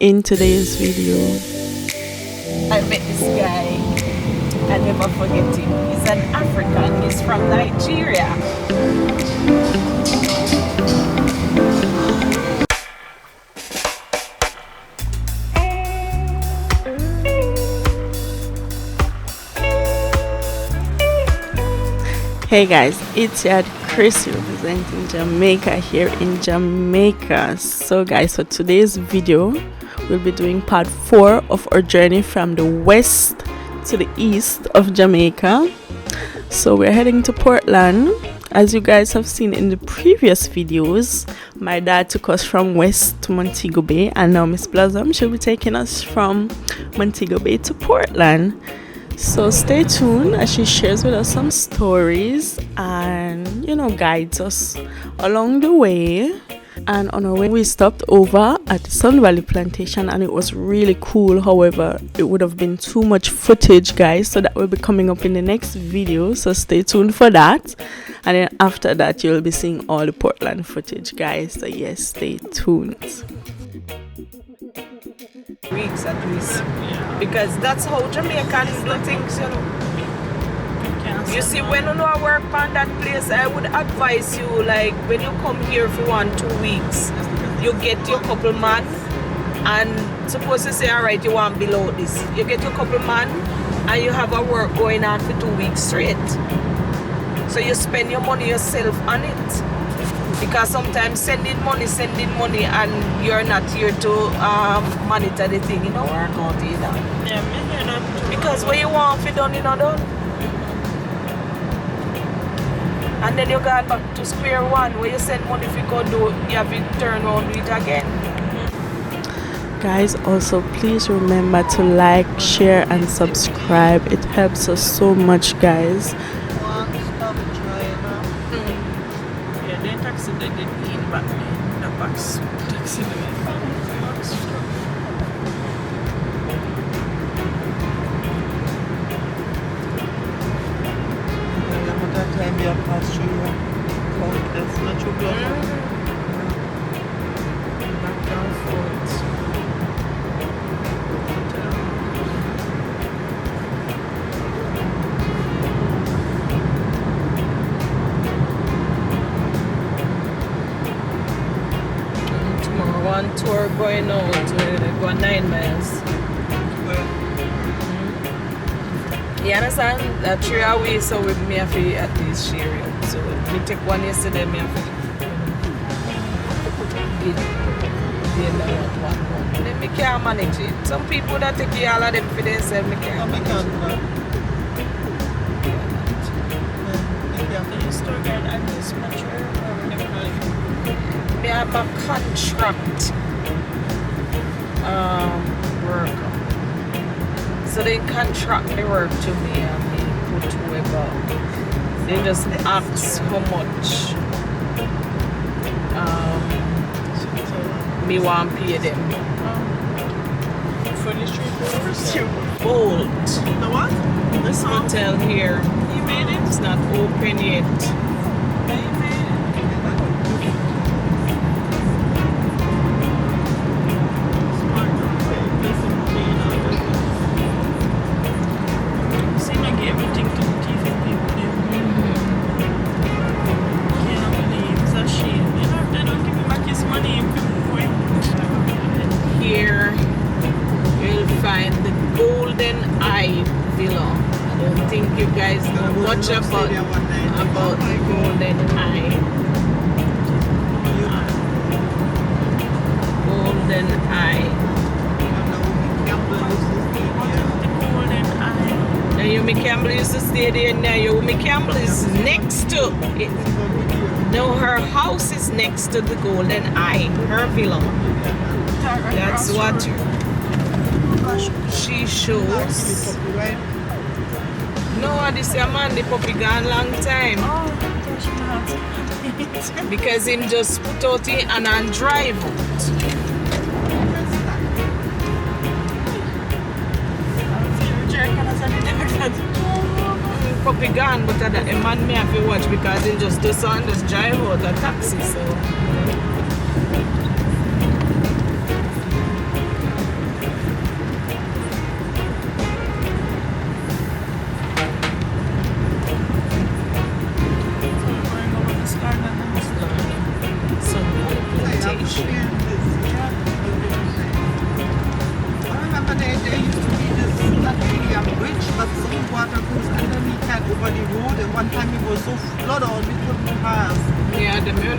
In today's video, I met this guy. I never forget him. He's an African. He's from Nigeria. hey guys, it's your Chris representing Jamaica here in Jamaica. So guys, for today's video, we'll be doing part 4 of our journey from the west to the east of Jamaica. So we're heading to Portland. As you guys have seen in the previous videos, my dad took us from west to Montego Bay, and now Miss Blossom she'll be taking us from Montego Bay to Portland. So stay tuned as she shares with us some stories and guides us along the way. And on our way we stopped over at the Sun Valley Plantation, and it was really cool. However, it would have been too much footage, guys, so that will be coming up in the next video, so stay tuned for that. And then after that you'll be seeing all the Portland footage, guys, so yes, stay tuned. Weeks at least, because that's how Jamaicans do things, You see, when you work on that place, I would advise you, like, when you come here for 1-2 weeks, you get your couple man, and suppose you say, alright, you want below this, you get your couple man, and you have a work going on for 2 weeks straight. So you spend your money yourself on it. Because sometimes sending money, and you're not here to monitor the thing, work out either. Yeah, me hear that too. Because what you want for done, done. And then you go back to square one, where you send money if you go do, you have to turn around do it again. Guys, also please remember to like, share and subscribe. It helps us so much, guys. Taxi they did in back the box taxi box. That time you pass through that's not your block. Back down forth. One tour going out, go 9 miles. You understand? That 3 away, so we may have to at least share it. So we take one yesterday, me have to then me can't manage it. Some people that take all of them for themselves, me can't manage it. Me have a contract worker. So they contract the work to me and me put whoever. They just ask how much me want pay them. For the street Bolt. The what? This hotel here. You made it? It's not open yet. You made it. Here you'll find the Golden Eye Villa. I don't think you guys know much about the Golden Eye. Golden Eye. Now Yumi Campbell used to stay there. Now Yumi Campbell is next to it. No, her house is next to the Golden Eye, her villa. That's what she shows. No, this man, the puppy gone long time. Because him just put out it and drive out. Puppy gone, but a man may have to watch because he just do so and just drive out a taxi. So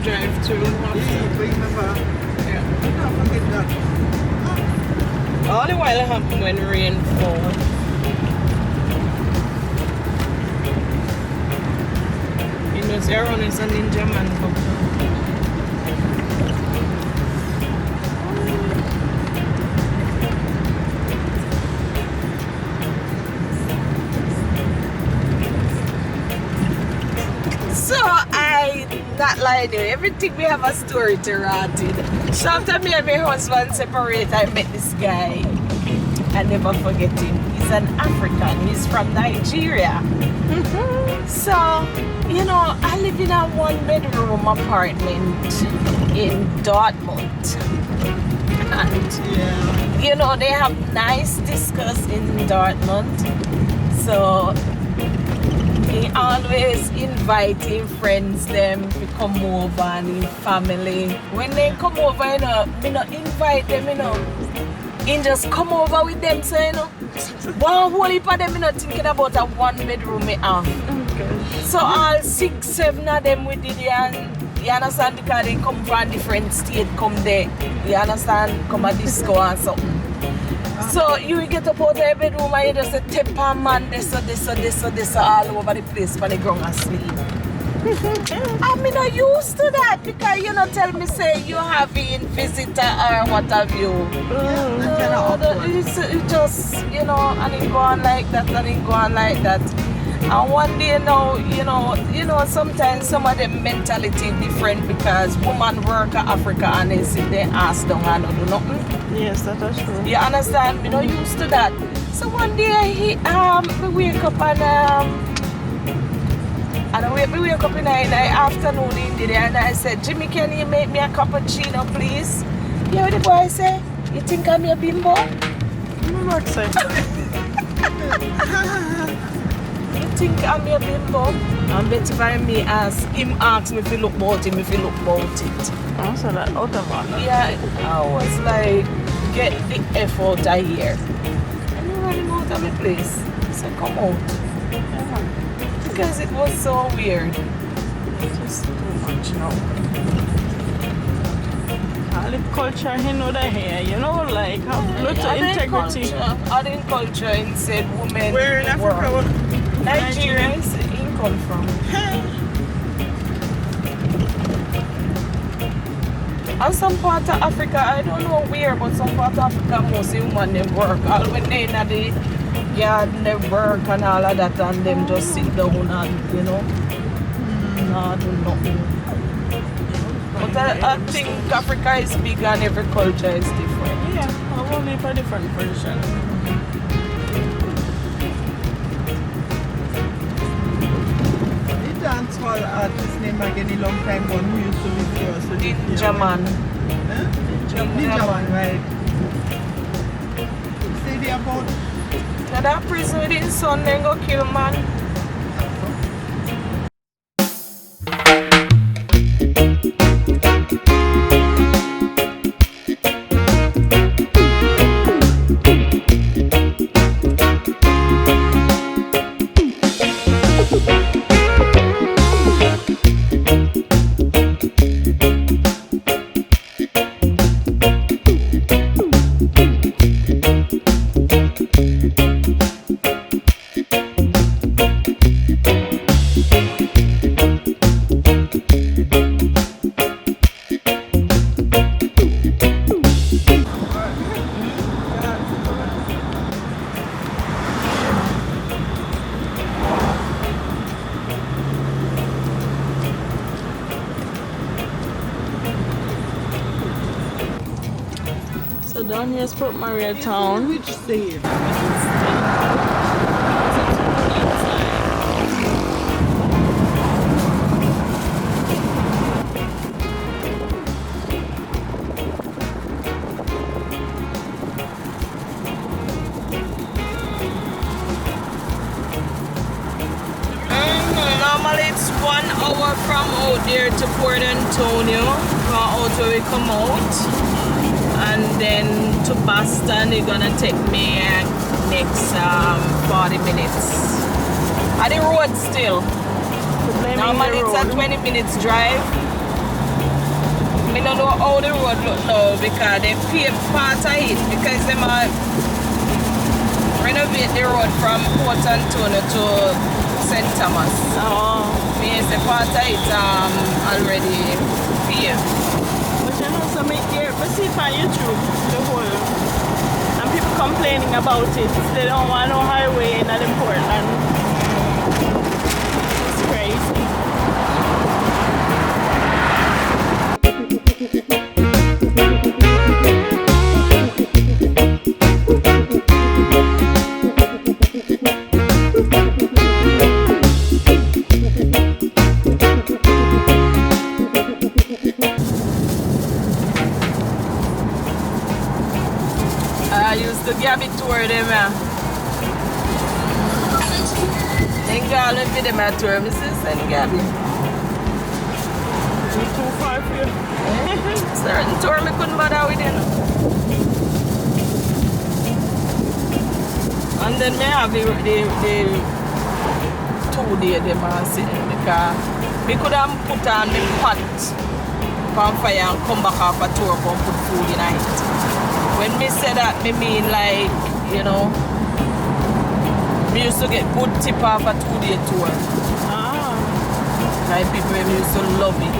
drive through. Yeah, but remember, Yeah. don't forget that. All the while it happen when rain falls. You know, Aaron is a ninja man. So I not lie to you. Everything we have a story to write in. So after me and my husband separate, I met this guy. I never forget him. He's an African. He's from Nigeria. So, you know, I live in a one-bedroom apartment in Dortmund. And, you know, they have nice discos in Dortmund. So, he always inviting friends them to come over and in family. When they come over, you know, me not invite them, you know. And just come over with them, so you know. One whole heap of them, you know, thinking about a one-bedroom me have. So all 6, 7 of them we did here, and you understand, because they come from different state, come there. You understand, come a disco and something. So you get up out of your bedroom and you just say tap and man this all over the place for the ground and sleep. I'm not used to that, because you know tell me say you having visitor or what have you. It's just, you know, and it go on like that and it go on like that. And one day now, you know, sometimes some of them mentality different, because woman work in Africa and they sit there ass down and don't do nothing. Yes, that is true. You understand? Me not used to that. So one day we wake up and we wake up in the afternoon in the day, and I said, Jimmy, can you make me a cappuccino, please? You know what the boy say? You think I'm your bimbo? What say? You think I'm your bimbo? And better for me ask him ask me if he look about him, if he look about it. Oh, so that out of order. Yeah, I was like, get the F out of here. And you run him out of my place. So come out. Yeah. Because it was so weird. It's just too much now. All the culture he know that here, you know, like have lot of integrity. Other culture and said women. Where in Africa? Nigeria is he come from. And some part of Africa, I don't know where, but some part of Africa most women they work. All when they in the yard they work and all of that, and them just sit down and, you know, no, do nothing. But I think Africa is big and every culture is different. Yeah, I will live a different version. The dancehall artist name again a long time one who used to live here. So Jaman. Ninjaman, right? Say they about Now that prison with his son, then go kill man. So down here is Port Maria town. which state? Normally it's 1 hour from out there to Port Antonio, from out where we come out, and then to Boston. They're gonna take me next 40 minutes. On the road still. Normally it's a 20 minutes drive, I don't know how the road look now because they paved part of it because they might renovate the road from Port Antonio to St. Thomas. Oh. Yes, the part of it already paved. But you know, so I see it on YouTube, the whole, and people complaining about it. They don't want no highway in Portland. It's crazy. I used to give it tour them. Then girl if them a tour, I send Gabby. Too far for you. Certain tour me couldn't bother with it. And then me have the 2 day them and sit in the car. Me could have put on the pot on fire and come back off a tour and put food in it. When me say that, me mean like, you know, me used to get good tip off a 2-day tour. Ah. Like people me used to love it.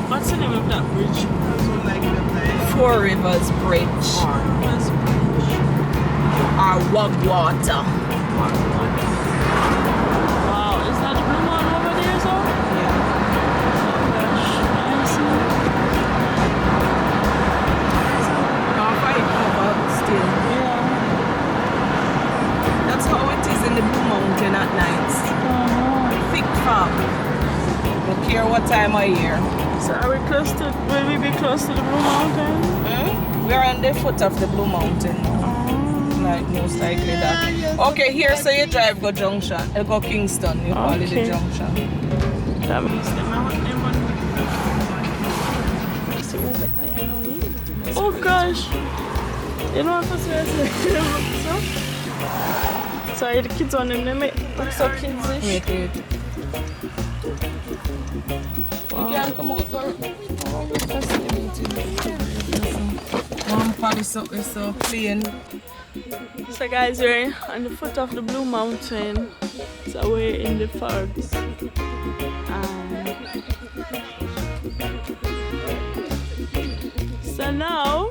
What's the name of that bridge? Four Rivers Bridge. Or Wagwater. Wow, is that the blue one over there, so? Yeah. Oh gosh, I see. Not quite covered still. Yeah. That's how it is in the Blue Mountain at night. Thick fog. Don't care what time of year. So are we close to, will we be close to the Blue Mountain? We're on the foot of the Blue Mountain now. Like most likely that. Okay, here so you drive go Junction. Go Kingston. You call it the Okay. Junction. That makes them out. Oh gosh. You know what I was so? Sorry, the kids on them, they make look so kids-ish. Wait. Wow. You can come out for one party so it's so clean. So guys, we're on the foot of the Blue Mountain. So we're in the fogs. So now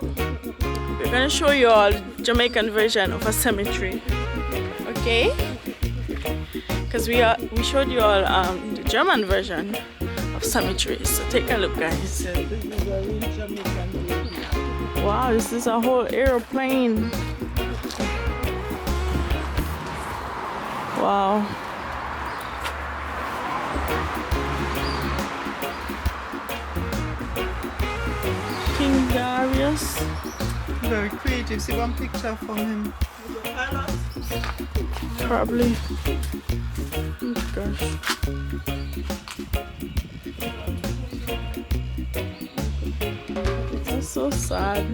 we're gonna show you all Jamaican version of a cemetery. Okay? Because we showed you all the German version of cemeteries. So take a look, guys. Wow, this is a whole airplane. Wow. King Darius. Very creative. See one picture from him. Probably. Oh gosh. That's so sad.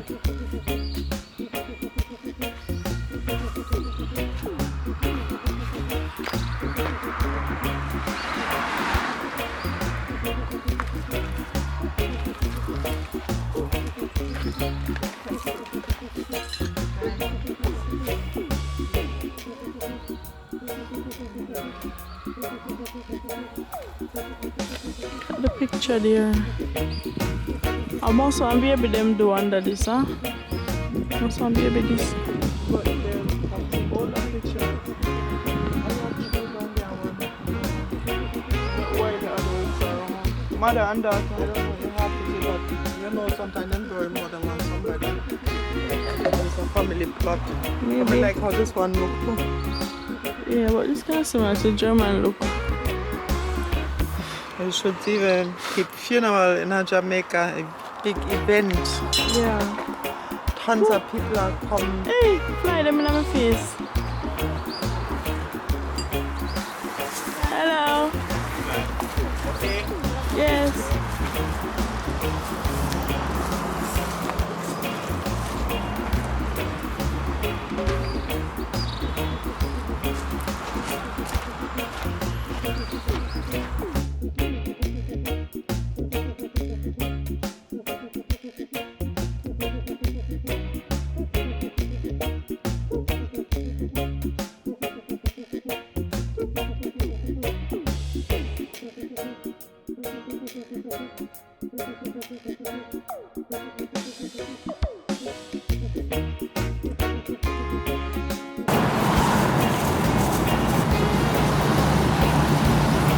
The picture there. I must want baby them do under this, huh? Must want baby this. But they have to hold a picture. I want to go down there one. Why the adults are mother and daughter, I don't know, you have to see, but you know sometimes them do more than one somebody. It's a family plot. Maybe. I like how this one look too. Yeah, but this kind of similar to German look. You should even keep funeral in a Jamaica, a big event. Yeah. Tons of people are coming. Hey, fly them in my face. Hello. Okay. Yes.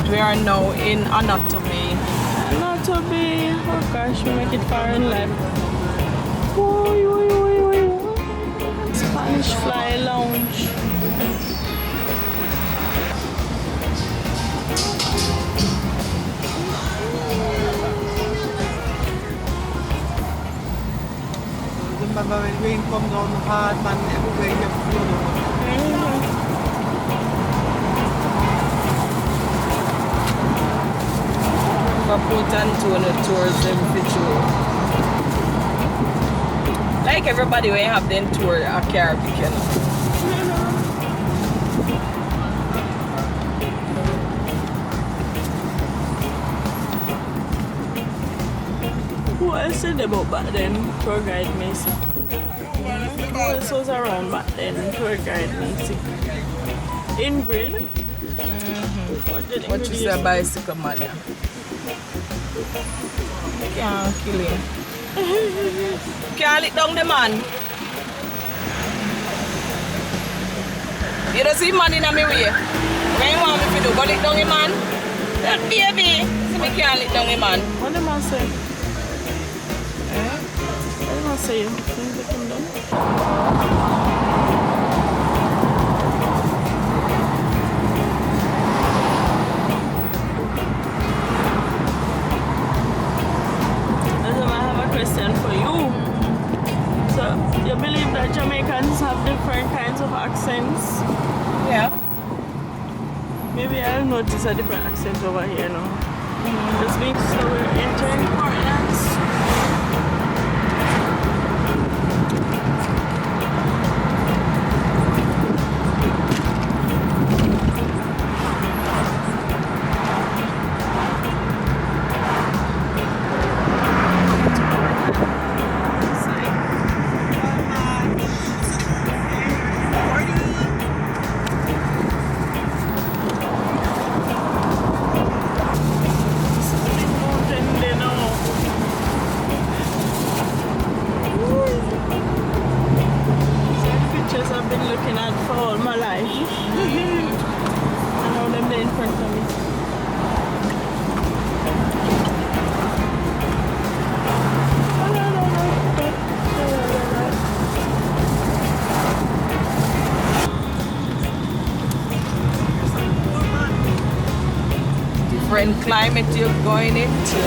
We are now in anatomy. Not to be. Oh gosh, we make it far in life. Woi, woi, woi, woi, woi. Spanish Fly Lounge. Remember when rain comes down hard, man, everywhere you feel. Put and tone tourism video. Like everybody when you have them tour a Caribbean. Who else said about back then? Tour guide Macy. Who else was around back then? Tour guide Macy. Ingrid? What is a bicycle man? Yeah? Can't kill him. Can't lick down the man. You don't see man in my way. When you want me to do, go lick down the man. That baby. See me can't lick down the man. What the man say? What the man say? Can you lick him down? Question for you. So, you believe that Jamaicans have different kinds of accents? Yeah. Maybe I'll notice a different accent over here now. Just being so we're entering Portland. Different climate you're going into.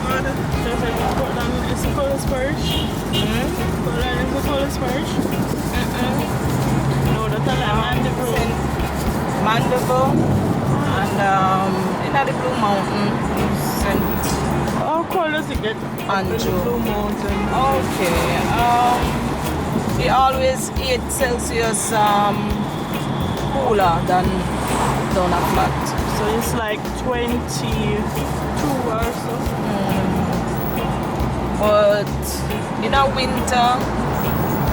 Portland is the coldest parish. Portland is the coldest parish. No, that's a Mandeville. Mandeville and in the Blue Mountain. How cold does it get? Andrew. Blue Mountain. Okay. It always 8 Celsius cooler than down a flat. So it's like 22 or so. but in a winter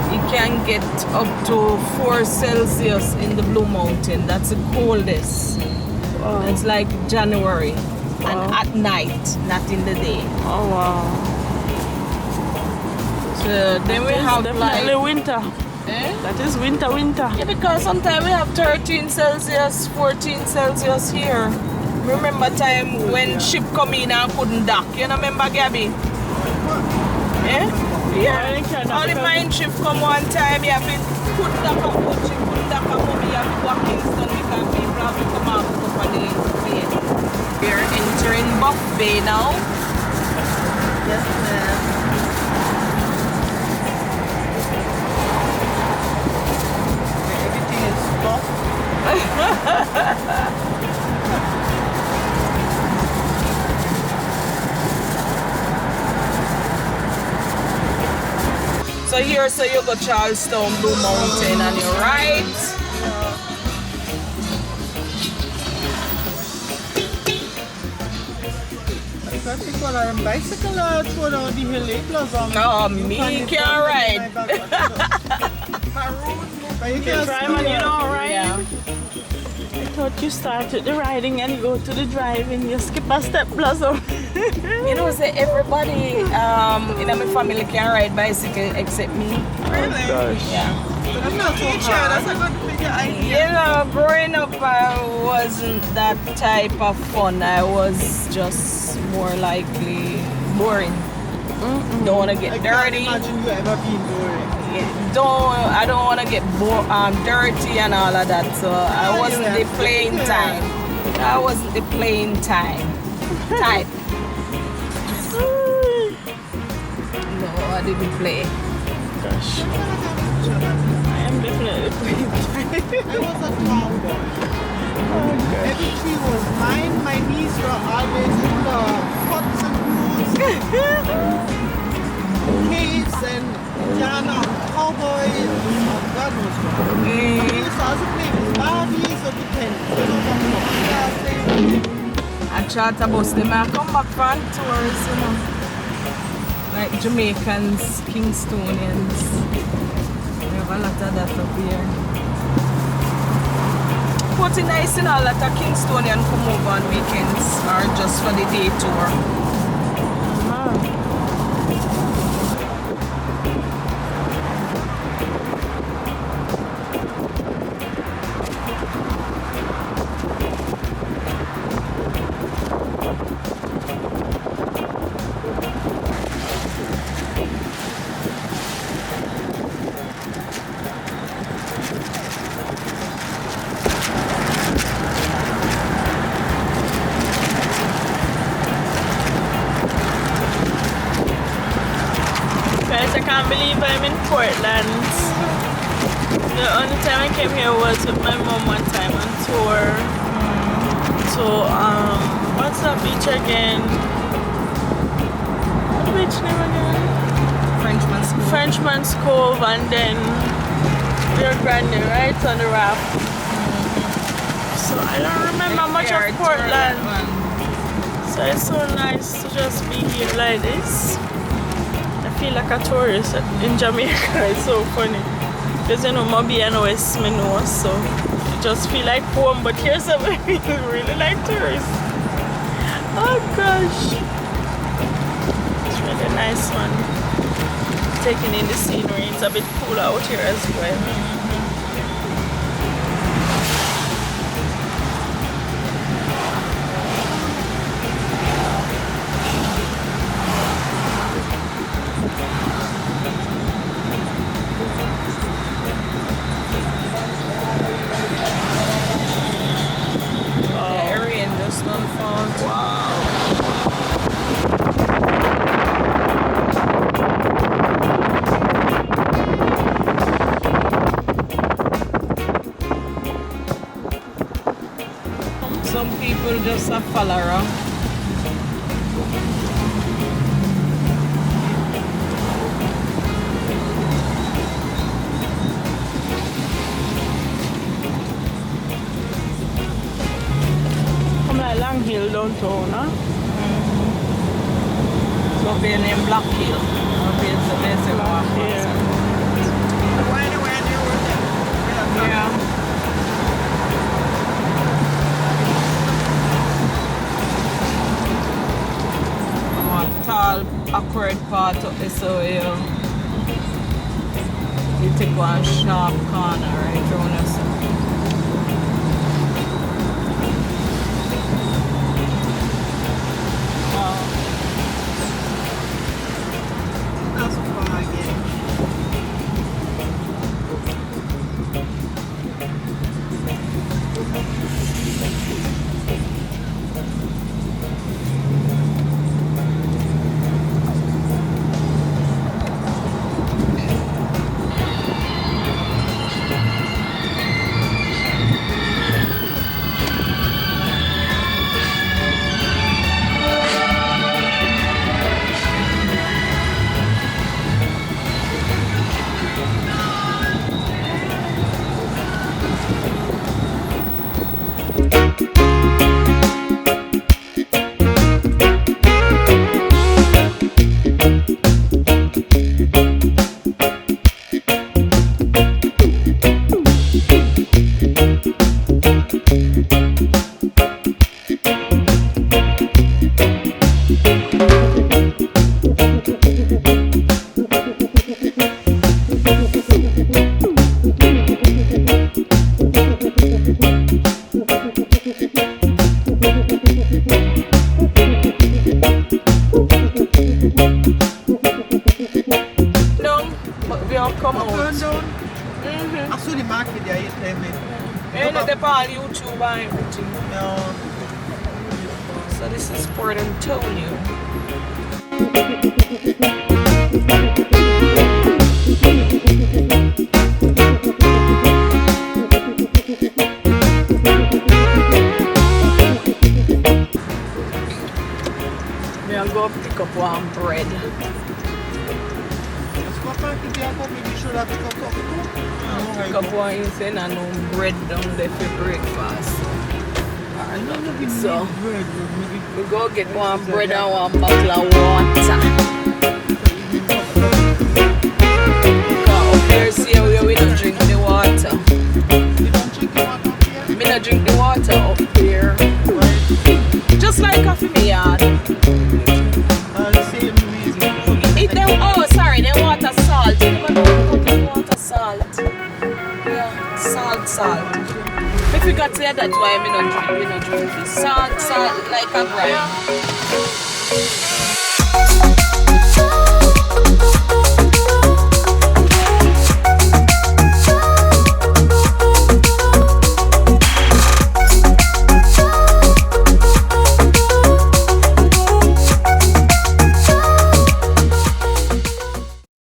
it can get up to 4 Celsius in the Blue Mountain. That's the coldest. Wow. It's like January. Wow. And at night, not in the day. Oh wow. So then we have definitely like winter. That is winter. yeah, because sometimes we have 13 Celsius, 14 Celsius here. Remember time when ship come in and couldn't dock? You know, remember Gabby? Yeah. Only mine ship come one time, you have to couldn't dock a boat, ship couldn't dock a boat, you have to go to Kingston because people have to come out up on the plane. We're entering Buff Bay now. Yes, ma'am. So here, so you go Charlestown, Blue Mountain, and you're right. People are on bicycle or throw down the hill, No, me can't ride. But you can Drive and you know, right? Yeah. I thought you started the riding and you go to the driving, you skip a step blossom. You know, say everybody in my family can ride bicycle except me. Really? Gosh. Yeah. That's not so hard. That's a good figure idea. You know, growing up, I wasn't that type of fun. I was just more likely boring. Don't want to get I dirty. can't imagine you ever being boring. I don't want to get dirty and all of that. So I wasn't the playing time. I wasn't the playing time type. No, I didn't play. Gosh. I am definitely playing. I was a small boy. Every tree was mine. My knees were always in the cuts and grooves. Caves and Indiana cowboys. God knows what. We used to also play with Barbies or the Penny. I charter bus them I come back from tours, you know. Like Jamaicans, Kingstonians. We have a lot of that up here. But it's nice, you know, a lot of Kingstonians come over on weekends or just for the day tour. Guys, I can't believe I'm in Portland. The only time I came here was with my mom one time on tour. So, what's that beach again? What beach name again? Frenchman's Cove. Frenchman's Cove, and then Rio Grande, right on the raft. So I don't remember much of Portland. So it's so nice to just be here like this. I feel like a tourist in Jamaica. It's so funny. Because you know, Moby and West me know, so you just feel like home, but here's a feel really like tourist. Oh gosh. It's really nice one. Taking in the scenery. It's a bit cool out here as well. Some people just a follower. Come like Long Hill downtown, huh? So Go be in Black Hill. Go be in the best of Black Hill. Yeah. One tall, awkward part of the soil. You take one sharp corner right around us. That's far again. Come out. I saw the market there, you tell me. And they on YouTube and everything. No. So this is Port Antonio. I'll go pick up one bread. Pick up one insane and no bread down there for breakfast. So we go get one bread and one bottle of water. Because up here, see, we don't drink the water. You don't drink the water up here? Me not drink the water up here. Just like coffee me yard. The same reason. It them, oh sorry, them water salt. You never know what put in water salt. Yeah, salt. If you got to say that's why we not drink this. Salt, like a brand.